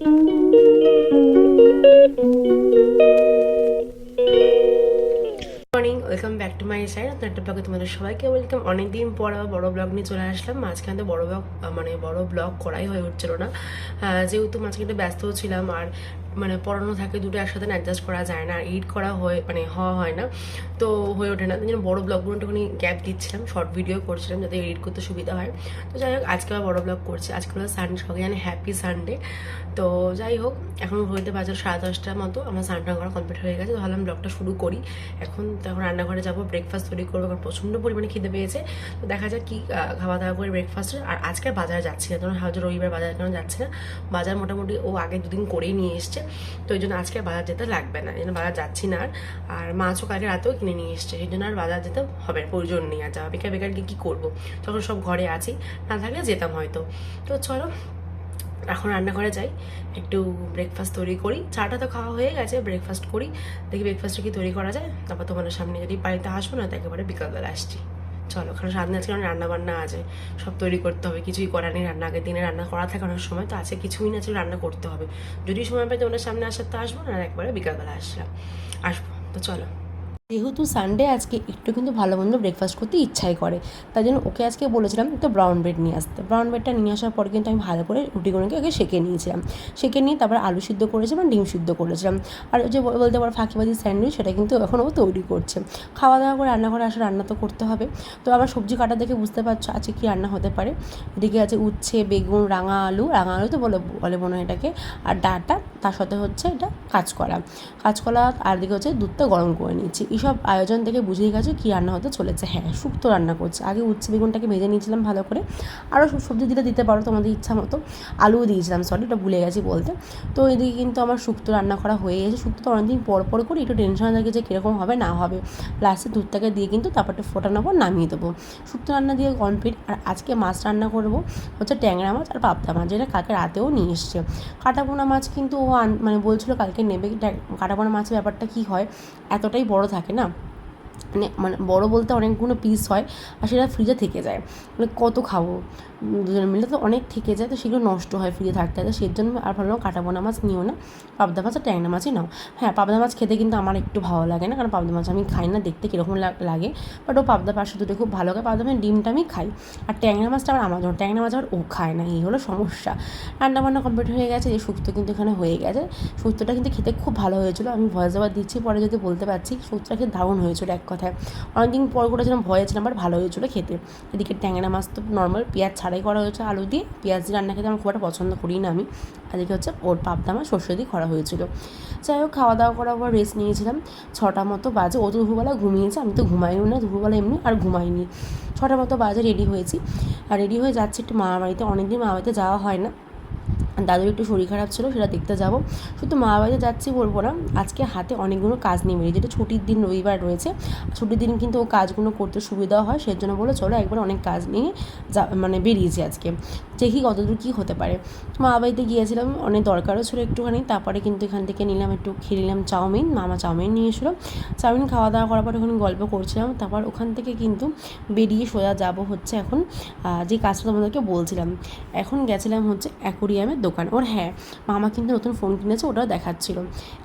Morning, welcome back to my side. আপনার একটা ব্লগে তোমাদের সবাইকে ওয়েলকাম। অনেকদিন পর আবার বড় ব্লগ নিয়ে চলে আসলাম। মাঝখানে তো বড় ব্লগ করাই হয়ে উঠছিল না, যেহেতু মাঝখানে ব্যস্ত ছিলাম। আর পড়ানো থাকে, দুটো একসাথে অ্যাডজাস্ট করা যায় না, আর এডিট করা হওয়া হয় না, তো হয়ে ওঠে না। তাই জন্য বড় ব্লগগুলো একটুখানি গ্যাপ দিচ্ছিলাম, শর্ট ভিডিও করছিলাম যাতে এডিট করতে সুবিধা হয়। তো যাই হোক, আজকে আবার বড় ব্লগ করছি। আজকে হলো সানডে, সবাই জানে হ্যাপি সানডে। তো যাই হোক, এখন হইতে বাজার 10:30টার মতো আমার স্নান টান করা কমপ্লিট হয়ে গেছে। তো ভাবলাম ব্লগটা শুরু করি। এখন রান্নাঘরে যাবো, ব্রেকফাস্ট তৈরি করবো, কারণ প্রচণ্ড পরিমাণে খিদে পেয়েছে। তো দেখা যাক কী খাওয়া দাওয়া করে ব্রেকফাস্টে। আর আজকে বাজার যাচ্ছি না, তখন হয়তো রবিবার বাজার কেন যাচ্ছি না। বাজার মোটামুটি ও আগে দুদিন করেই নিয়ে এসছে, তো এই জন্য আজকে বাজার যেতে লাগবে না, এই জন্য বাজার যাচ্ছি না। আর মাছও কালকে রাতেও কিনে নিয়ে এসছে, সেই জন্য আর বাজার যেতে হবে, প্রয়োজন নেই আর যাওয়া। বেকার গিয়ে কী করবো, তখন সব ঘরে আছি, না থাকলে যেতাম হয়তো। তো চলো এখন রান্নাঘরে যাই, একটু ব্রেকফাস্ট তৈরি করি। চাটা তো খাওয়া হয়ে গেছে, ব্রেকফাস্ট করি, দেখি ব্রেকফাস্টটা কি তৈরি করা যায়। তারপর তোমাদের সামনে যদি বাড়িতে আসবো না, তো একেবারে বিকালবেলা আসছি। চলো, কারণ সামনে আজকে অনেক রান্নাবান্না আছে, সব তৈরি করতে হবে, কিছুই করার নেই। রান্না আগের দিনে রান্না করা থাকে অনেক সময়, তো আছে কিছুই না, ছিল রান্না করতে হবে। যদি সময় পাই তোমাদের সামনে আসার তো আসবো না, একবারে বিকালবেলা আসবো। তো চলো, যেহেতু সানডে আজকে একটু কিন্তু ভালো মন্দ ব্রেকফাস্ট করতে ইচ্ছাই করে, তাই জন্য ওকে আজকে বলেছিলাম তো ব্রাউন ব্রেড নিয়ে আসতে। ব্রাউন ব্রেডটা নিয়ে আসার পর কিন্তু আমি ভালো করে রুটিগুলোকে ওকে সেঁকে নিয়েছিলাম। সেঁকে নিয়ে তারপর আলু সিদ্ধ করেছিলাম, ডিম সিদ্ধ করেছিলাম। আর যে বলতে পারো ফাঁকিবাজি স্যান্ডউইচ, সেটা কিন্তু এখন ও তৈরি করছে। খাওয়া দাওয়া করে রান্নাঘরে আসা, রান্না তো করতে হবে। তো আবার সবজি কাটা দেখে বুঝতে পারছো আজকে কী রান্না হতে পারে। এদিকে আছে উচ্ছে, বেগুন, রাঙা আলু তো বলে মনে হয় এটাকে, আর ডাঁটা, তার সাথে হচ্ছে এটা কাঁচকলা, আর দিকে হচ্ছে দুধটা গরম করে নিচ্ছি। এইসব আয়োজন থেকে বুঝেই গেছো কী রান্না হতে চলেছে। হ্যাঁ, শুক্তো রান্না করছে। আগে উচ্ছে বেগুনটাকে ভেজে নিয়েছিলাম ভালো করে, আরও সবজি দিতে পারো তোমাদের ইচ্ছা মতো। আলুও দিয়েছিলাম, সরি, ওটা ভুলে গেছি বলতে। তো এদিকে কিন্তু আমার শুক্তো রান্না করা হয়ে গেছে। শুক্তো তো অনেকদিন পর করি, একটু টেনশন থাকে যে কীরকম হবে না হবে। লাস্টে দুধটাকে দিয়ে কিন্তু তারপরটা ফোটানোর পর নামিয়ে দেবো। শুক্তো রান্না দিয়ে কমপ্লিট। আর আজকে মাছ রান্না করবো হচ্ছে ট্যাংরা মাছ আর পাবদা মাছ, যেটা কালকে রাতেও নিয়ে এসছে। কাটাপোনা মাছ কিন্তু ও বলছিল কালকে নেবে। কাটাপোনা মাছের ব্যাপারটা কী হয়, এতটাই বড় থাকে না, বড় বলতে অনেকগুলো পিস হয়, আর সেটা ফ্রিজে থেকে যায়। কত খাবো, দুজনে মিলে তো অনেক থেকে যায়, তো সেগুলো নষ্ট হয় ফ্রিজে থাকতে। তো সেই জন্য আর ভালো কাটাপোনা মাছ নিও না, পাবদা মাছ আর ট্যাংরা মাছই নাও। হ্যাঁ, পাবদা মাছ খেতে কিন্তু আমার একটু ভালো লাগে না, কারণ পাবদা মাছ আমি খাই না, দেখতে কীরকম লাগে। বাট ও পাবদা পাশে দুটো খুব ভালো লাগে। পাবদা মাছের ডিমটা আমি খাই, আর ট্যাংরা মাছটা আমার জন্য, ট্যাংরা মাছ আবার ও খায় না, এই হলো সমস্যা। রান্নাবান্না কমপ্লিট হয়ে গেছে, এই শুক্তো কিন্তু এখানে হয়ে গেছে। শুক্তোটা কিন্তু খেতে খুব ভালো হয়েছিল, আমি ভয়েস ওভার দিচ্ছি পরে যদি বলতে পারছি। শুক্তোটা খেতে দারুণ হয়েছিল এক কথায়। অনেকদিন পর করেছিলাম, ভয়ে ছিলাম, বাট ভালো হয়েছিলো খেতে। এদিকে ট্যাংরা মাছ তো নর্মাল পেঁয়াজ ছাড়াই করা হয়েছে, আলু দিয়ে। পেঁয়াজ দিয়ে রান্না খেতে আমার খুব একটা পছন্দ করি না আমি। এদিকে হচ্ছে ওর পাবদা মাছ সর্ষে দিয়ে করা হয়েছিল। যাই হোক, খাওয়া দাওয়া করার পর রেস্ট নিয়েছিলাম। 6টা মতো বাজে, ও তো দুপুরবেলা ঘুমিয়েছে, আমি তো ঘুমাইনি না দুপুরবেলা এমনি, আর ঘুমাইনি। 6টা মতো বাজে রেডি হয়েছি, আর রেডি হয়ে যাচ্ছি একটু মামার বাড়িতে। অনেকদিন মামার বাড়িতে যাওয়া হয় না, দাদুর একটু শরীর খারাপ ছিল, সেটা দেখতে যাবো। শুধু মা বাড়িতে যাচ্ছি বলবো না, আজকে হাতে অনেকগুলো কাজ নিয়ে বেরিয়ে, যেটা ছুটির দিন, রবিবার রয়েছে। ছুটির দিন কিন্তু ও কাজগুলো করতে সুবিধা হয়, সেই জন্য বলে চলো একবার অনেক কাজ নিয়ে বেরিয়েছি আজকে, দেখি কতদূর কী হতে পারে। মা বাড়িতে গিয়েছিলাম, অনেক দরকারও ছিল একটুখানি। তারপরে কিন্তু এখান থেকে খেয়ে নিলাম চাউমিন। মামা চাউমিন নিয়ে এসেছিলো। চাউমিন খাওয়া দাওয়া করার পর ওখানে গল্প করছিলাম। তারপর ওখান থেকে কিন্তু বেরিয়ে সোজা যাবো হচ্ছে এখন যে কাজটা তোমাদেরকে বলছিলাম, এখন গেছিলাম হচ্ছে অ্যাকোরিয়ামের দোকান ওর। হ্যাঁ, মামা কিন্তু নতুন ফোন কিনেছে, ওটাও দেখাচ্ছিল।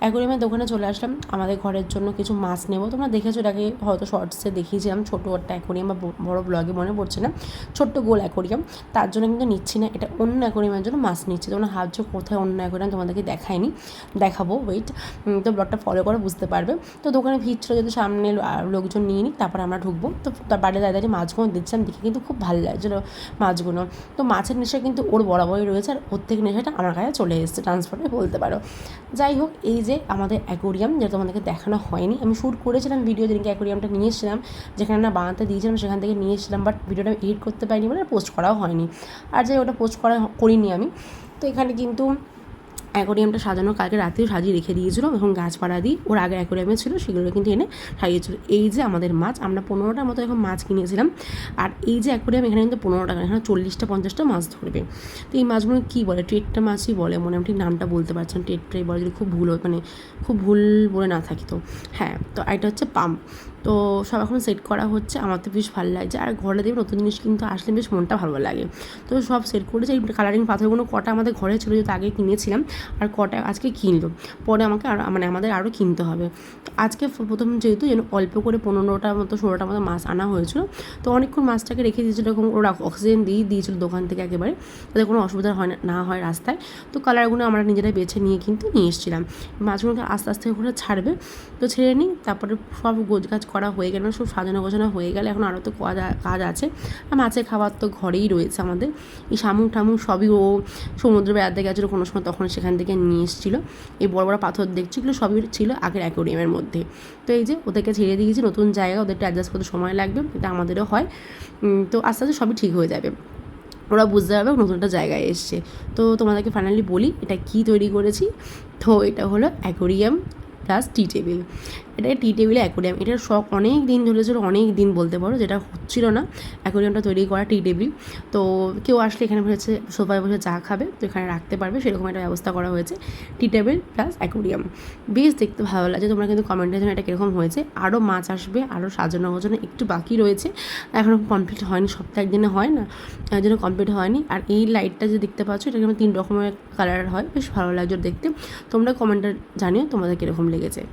অ্যাকোরিয়ামের দোকানে চলে আসলাম, আমাদের ঘরের জন্য কিছু মাছ নেবো। তোমরা দেখেছো, এটাকে হয়তো শর্টসে দেখিয়েছিলাম, ছোটো একটা অ্যাকোরিয়াম, বা বড়ো ব্লগে মনে পড়ছে না, ছোট্ট গোল অ্যাকোরিয়াম। তার জন্য কিন্তু নিচ্ছি না, এটা অন্য অ্যাকোরিয়ামের জন্য মাছ নিচ্ছি। তোমরা ভাবছো কোথায় অন্য অ্যাকোরিয়াম, তোমাদেরকে দেখাবো, ওয়েট। তো ব্লগটা ফলো করে বুঝতে পারবে। তো দোকানে ভিড় ছিল, যদি সামনে লোকজন নিয়ে নিই, তারপর আমরা ঢুকবো। তো তার বাড়িতে দাঁড়িয়ে মাছগুলো দিচ্ছিলাম, দেখে কিন্তু খুব ভালো লাগছিলো মাছগুলো। তো মাছের নেশা কিন্তু ওর বরাবরই রয়েছে, আর ওর থেকে নেশাটা আমার কাছে চলে এসেছে, ট্রান্সফারে বলতে পারো। যাই হোক, এই যে আমাদের অ্যাকোরিয়াম, যেটা তোমাদেরকে দেখানো হয়নি, আমি শ্যুট করেছিলাম ভিডিও, যেদিনকে অ্যাকোরিয়ামটা নিয়ে এসেছিলাম, যেখানে না বানাতে দিয়েছিলাম, সেখান থেকে নিয়ে এসেছিলাম, বাট ভিডিওটা এডিট করতে পারিনি বলে পোস্ট করাও হয়নি। আর যাই, ওটা পোস্ট করিনি আমি। তো এখানে কিন্তু অ্যাকোরিয়ামটা সাজানো কালকে রাতেও সাজিয়ে রেখে দিয়েছিলো, এখন গাছপালা দিই, ওর আগে অ্যাকোরিয়ামে ছিল, সেগুলো কিন্তু এনে সাজিয়েছিল। এই যে আমাদের মাছ, আমরা 15টার মতো এখন মাছ কিনেছিলাম। আর এই যে অ্যাকোরিয়াম, এখানে কিন্তু 15 টাকা, এখানে 40-50টা মাছ ধরবে। তো এই মাছগুলো কী বলে, টেট্রা মাছই বলে মনে, আমি ঠিক নামটা বলতে পারছি না, টেট্রাই বলে, যদি খুব ভুল হয়, খুব ভুল বলে না থাকি তো। হ্যাঁ, তো এটা হচ্ছে পাম্প। তো সব এখন সেট করা হচ্ছে, আমার তো বেশ ভালো লাগছে। আর ঘরে দেখবে নতুন জিনিস কিন্তু আসলে বেশ মনটা ভালো লাগে। তো সব সেট করেছে। এই কালারিং পাথরগুলো কটা আমাদের ঘরে ছিল, যেহেতু আগে কিনেছিলাম, আর কটা আজকে কিনলো, পরে আমাকে আর মানে আমাদের আরও কিনতে হবে। আজকে প্রথম যেহেতু যেন অল্প করে 15টা মতো 16টার মতো মাছ আনা হয়েছিল, তো অনেকক্ষণ মাছটাকে রেখে দিয়েছিল, এরকম ওরা অক্সিজেন দিয়েছিল দোকান থেকে একেবারে, তাতে কোনো অসুবিধা হয় না হয় রাস্তায়। তো কালারগুলো আমরা নিজেরাই বেছে নিয়ে কিন্তু নিয়ে এসেছিলাম। মাছগুলোকে আস্তে আস্তে করে ছাড়বে, তো ছেড়ে নিই। তারপরে সব গোছগাছ করা হয়ে গেল, সব সাজানো গোছানো হয়ে গেলে এখন আরও তো কাজ আছে। আর মাছের খাবার তো ঘরেই রয়েছে আমাদের, এই শামুক ঠামুক সবই ও সমুদ্রে বেড়াতে গেছিলো কোনো সময়, তখন সেখান থেকে নিয়ে এসেছিলো। এই বড় বড় পাথর দেখছি, এগুলো সবই ছিল আগের অ্যাকোয়ারিয়ামের মধ্যে। তো এই যে ওদেরকে ছেড়ে দিয়েছি, নতুন জায়গা, ওদেরটা অ্যাডজাস্ট করতে সময় লাগবে, এটা আমাদেরও হয়। তো আস্তে আস্তে সবই ঠিক হয়ে যাবে, ওরা বুঝতে পারবে নতুন একটা জায়গায় এসছে। তো তোমাদেরকে ফাইনালি বলি এটা কী তৈরি করেছি। তো এটা হলো অ্যাকোয়ারিয়াম প্লাস টি টেবিল। এটা টি টেবিলে অ্যাকোয়ারিয়াম, এটার শখ অনেক দিন ধরে ছিল, অনেক দিন বলতে পারো, যেটা হচ্ছিল না অ্যাকোয়ারিয়ামটা তৈরি করা টি টেবিল। তো কেউ আসলে এখানে হচ্ছে সোফায় বসে চা খাবে, তো এখানে রাখতে পারবে, সেরকম একটা ব্যবস্থা করা হয়েছে। টি টেবিল প্লাস অ্যাকোয়ারিয়াম, বেশ দেখতে ভালো লাগছে। তোমরা কিন্তু কমেন্টে জানো এটা কীরকম হয়েছে। আরও মাছ আসবে, আরও সাজানো গোছানো একটু বাকি রয়েছে, এখনও কমপ্লিট হয়নি, সপ্তাহ একদিনে হয় না, তার জন্য কমপ্লিট হয়নি। আর এই লাইটটা যে দেখতে পাচ্ছ, এটা কিন্তু 3 রকমের কালার হয়, বেশ ভালো লাগছে দেখতে। তোমরা কমেন্টে জানিও তোমাদের কীরকম লেগেছে।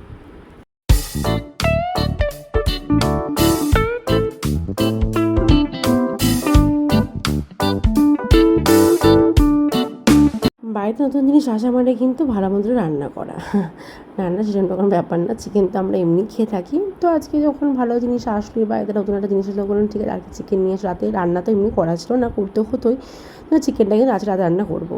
বাড়িতে নতুন জিনিস আসা মানে কিন্তু ভালো মন্দ রান্না করা, রান্না সেরকম কোনো ব্যাপার না, চিকেন তো আমরা এমনি খেয়ে থাকি। তো আজকে যখন ভালো জিনিস আসলো বা এদের নতুন একটা জিনিস আসলো, বললাম ঠিক আছে আজকে চিকেন নিয়ে এসে, রাতে রান্না তো এমনি করা ছিল না, করতে হতোই, তো চিকেনটা কিন্তু আজকে রাতে রান্না করবো।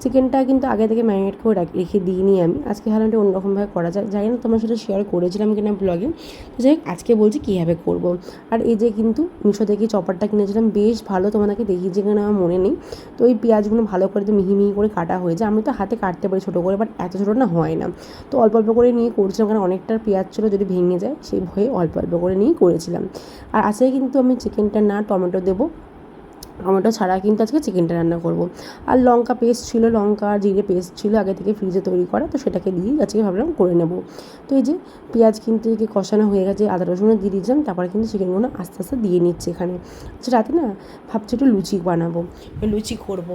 চিকেনটা কিন্তু আগে থেকে ম্যারিনেট করে রেখে দিইনি আমি, আজকে ভাবলাম এটা অন্যরকমভাবে করা যায়, জানি না তোমার সাথে শেয়ার করেছিলাম কিনা ব্লগে, তো যাই হোক আজকে বলছি কীভাবে করবো। আর এই যে কিন্তু মিশো থেকে চপারটা কিনেছিলাম, বেশ ভালো, তোমাদেরকে দেখিয়েছি কিনা আমার মনে নেই। তো এই পেঁয়াজগুলো ভালো করে তো মিহি মিহি করে কাটা হয়ে যায়, আমি তো হাতে কাটতে পারি ছোটো করে, বাট এত ছোটো না হয় না, তো অল্প অল্প করে নিয়ে করছিলাম, কারণ অনেকটা পেঁয়াজ ছিল যদি ভেঙে যায় সেই ভয়ে অল্প অল্প করে নিয়েই করেছিলাম। আর আজকে কিন্তু আমি চিকেনটা না টমেটো দেবো, টমেটো ছাড়া কিন্তু আজকে চিকেনটা রান্না করব। আর লঙ্কা পেস্ট ছিল, লঙ্কা আর জিরে পেস্ট ছিল আগে থেকে ফ্রিজে তৈরি করা, তো সেটাকে দিয়েই আজকে ভাবলাম করে নেব। তো এই যে পেঁয়াজ কিন্তু এদিকে কষানো হয়ে গেছে, আদা রসুনও দিয়ে দিয়েছিলাম, তারপরে কিন্তু চিকেনগুলো আস্তে আস্তে দিয়ে নিচ্ছি এখানে। আচ্ছা রাতে না ভাবছি একটু লুচি বানাবো, লুচি করবো।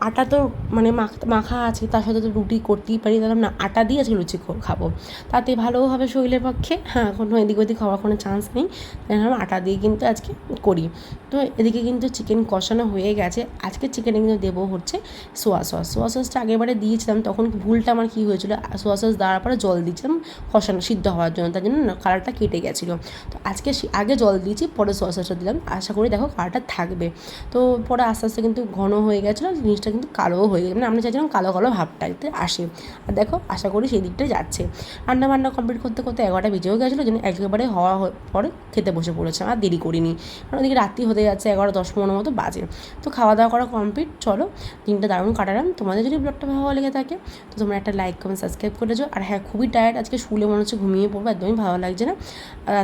আটা তো মানে মাখা আছে, তার সাথে তো রুটি করতেই পারি, তাহলে না আটা দিয়ে আজকে লুচি খাবো, তাতে ভালোও হবে শরীরের পক্ষে। হ্যাঁ, কোনো এদিক ওদিক হওয়ার কোনো চান্স নেই, তাই আমি আটা দিয়ে কিন্তু আজকে করি। তো এদিকে কিন্তু চিকেন কষানো হয়ে গেছে, আজকে চিকেনে কিন্তু দেবো হচ্ছে সোয়া সস। সোয়া সসটা আগেরবারে দিয়েছিলাম, তখন ভুলটা আমার কী হয়েছিলো, সোয়া সস দেওয়ার পরে জল দিয়েছিলাম কষানো সিদ্ধ হওয়ার জন্য, তার জন্য কালারটা কেটে গেছিলো। তো আজকে আগে জল দিয়েছি, পরে সোয়া সসটা দিলাম, আশা করি দেখো কালারটা থাকবে। তো পরে আস্তে আস্তে কিন্তু ঘন হয়ে গেছিলো, জিনিসটা কিন্তু কালোও হয়ে গেছে, মানে আমরা চাইছিলাম কালো কালো ভাবটা যাতে আসে। আর দেখো আশা করি সেই দিকটাই যাচ্ছে। রান্না কমপ্লিট করতে করতে 11টা বেজেও গেছিলো, যেন একেবারে হওয়া পরে খেতে বসে পড়েছে, আর দেরি করিনি, কারণ ওদিকে রাত্রি হতে যাচ্ছে, 11-10-15 মতো বাজে। তো খাওয়া দাওয়া করা কমপ্লিট, চলো দিনটা দারুণ কাটালাম। তোমাদের যদি ব্লগটা ভালো লেগে থাকে তো তোমরা একটা লাইক কমেন্ট সাবস্ক্রাইব করে যাও। আর হ্যাঁ, খুবই টায়ার্ড আজকে, শুলে মনে হচ্ছে ঘুমিয়ে পড়বো, একদমই ভালো লাগছে না।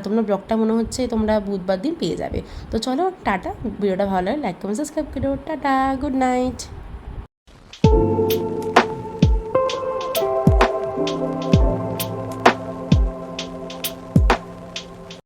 তোমরা ব্লগটা মনে হচ্ছে তোমরা বুধবার দিন পেয়ে যাবে। তো চলো টাটা, ভিডিওটা ভালো লাগে লাইক কমেন্ট সাবস্ক্রাইব করো, টাটা, গুড নাইট।